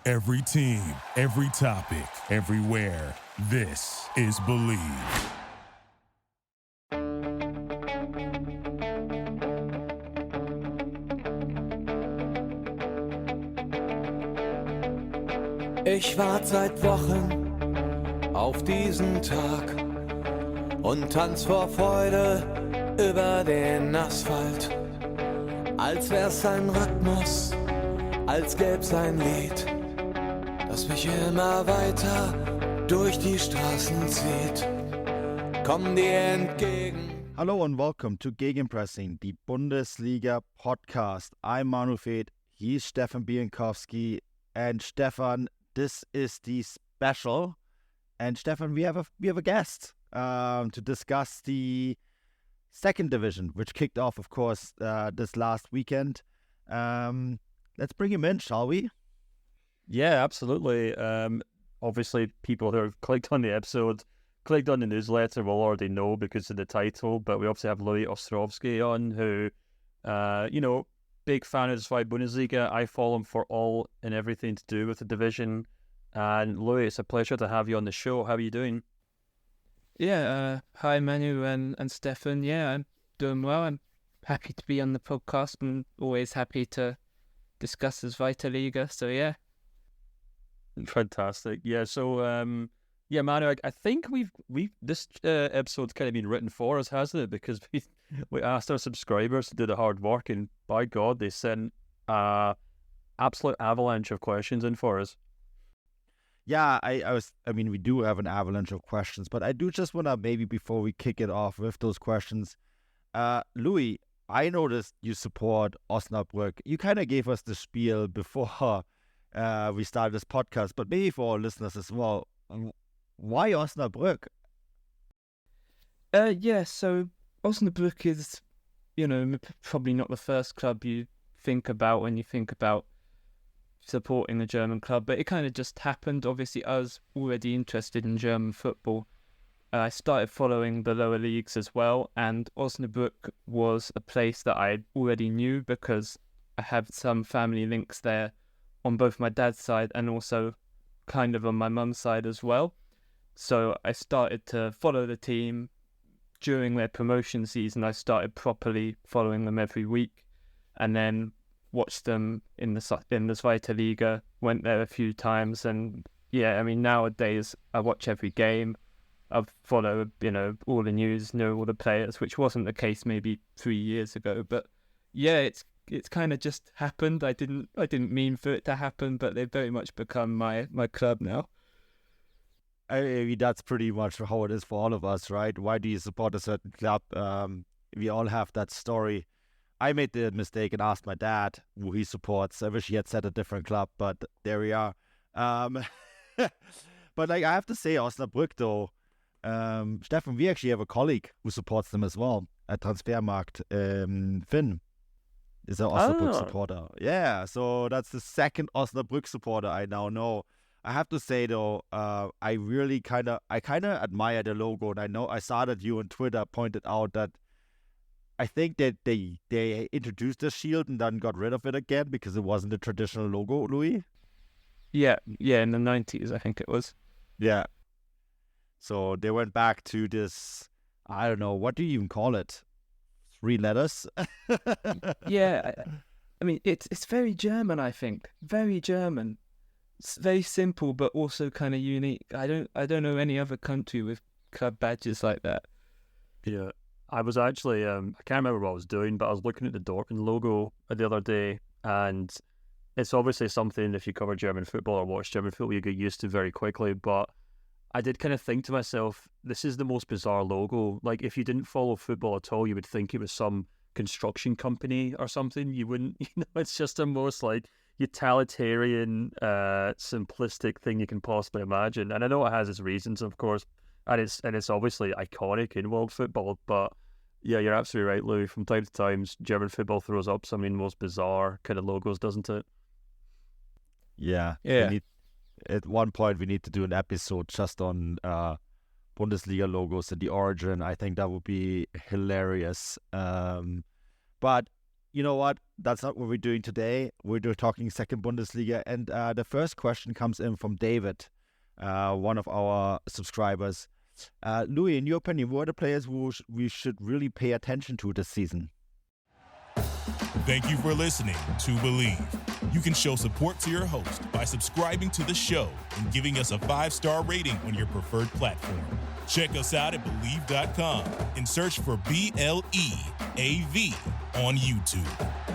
Every team, every topic, everywhere. This is Believe. Ich warte seit Wochen auf diesen Tag und tanz vor Freude über den Asphalt. Als wär's ein Rhythmus, als gäb's ein Lied, das mich immer weiter durch die Straßen zieht. Komm dir entgegen. Hello and welcome to Gegenpressing, the Bundesliga podcast. I'm Manu Feth, he's Stefan Bienkowski, and Stefan, this is the special. And Stefan, we have a guest to discuss the second division, which kicked off, of course, this last weekend. Let's bring him in, shall we? Yeah, absolutely. Obviously, people who have clicked on the episode, clicked on the newsletter will already know because of the title, but we obviously have Louis Ostrowski on, who, big fan of the Zweite Bundesliga. I follow him for all and everything to do with the division. And Louis, it's a pleasure to have you on the show. How are you doing? Yeah, hi Manu and Stefan. Yeah, I'm doing well. I'm happy to be on the podcast and always happy to discuss the Zweite Liga. So yeah. Fantastic. Yeah, so Manu, I think we've this episode's kind of been written for us, hasn't it? Because we asked our subscribers to do the hard work, and by God, they sent absolute avalanche of questions in for us. Yeah, we do have an avalanche of questions, but I do just want to maybe before we kick it off with those questions, Louis, I noticed you support Osnabrück. You kind of gave us the spiel before we started this podcast, but maybe for our listeners as well, why Osnabrück? So Osnabrück is, probably not the first club you think about when you think about supporting a German club, but it kind of just happened. Obviously, I was already interested in German football. I started following the lower leagues as well, and Osnabrück was a place that I already knew because I have some family links there on both my dad's side and also kind of on my mum's side as well. So I started to follow the team during their promotion season. I started properly following them every week, and then watched them in the Zweite Liga, went there a few times, and nowadays I watch every game. I follow, all the news, know all the players, which wasn't the case maybe 3 years ago. But yeah, it's kind of just happened. I didn't mean for it to happen, but they've very much become my club now. I mean, that's pretty much how it is for all of us, right? Why do you support a certain club? We all have that story. I made the mistake and asked my dad who he supports. I wish he had said a different club, but there we are. But I have to say, Osnabrück, though, Stefan, we actually have a colleague who supports them as well at Transfermarkt. Finn is an Osnabrück supporter. Yeah, so that's the second Osnabrück supporter I now know. I have to say, though, I really kind of admire the logo, and I saw that you on Twitter pointed out that I think that they introduced the shield and then got rid of it again because it wasn't the traditional logo, Louis? Yeah, in the 90s, I think it was. Yeah. So they went back to this, I don't know, what do you even call it? 3 letters? Yeah, I mean, it's very German, I think. Very German. It's very simple, but also kind of unique. I don't know any other country with club badges like that. Yeah. I was actually, I can't remember what I was doing, but I was looking at the Dortmund logo the other day, and it's obviously something, if you cover German football or watch German football, you get used to very quickly, but I did kind of think to myself, this is the most bizarre logo. Like, if you didn't follow football at all, you would think it was some construction company or something. You wouldn't, it's just the most, utilitarian, simplistic thing you can possibly imagine. And I know it has its reasons, of course, and it's obviously iconic in world football, but yeah, you're absolutely right, Louis. From time to time, German football throws up some of the most bizarre kind of logos, doesn't it? Yeah. At one point, we need to do an episode just on Bundesliga logos and the origin. I think that would be hilarious. But you know what? That's not what we're doing today. We're talking second Bundesliga. And the first question comes in from David, one of our subscribers. Louis, in your opinion, who are the players we should really pay attention to this season? Thank you for listening to Believe. You can show support to your host by subscribing to the show and giving us a 5-star rating on your preferred platform. Check us out at Believe.com and search for BLEAV on YouTube.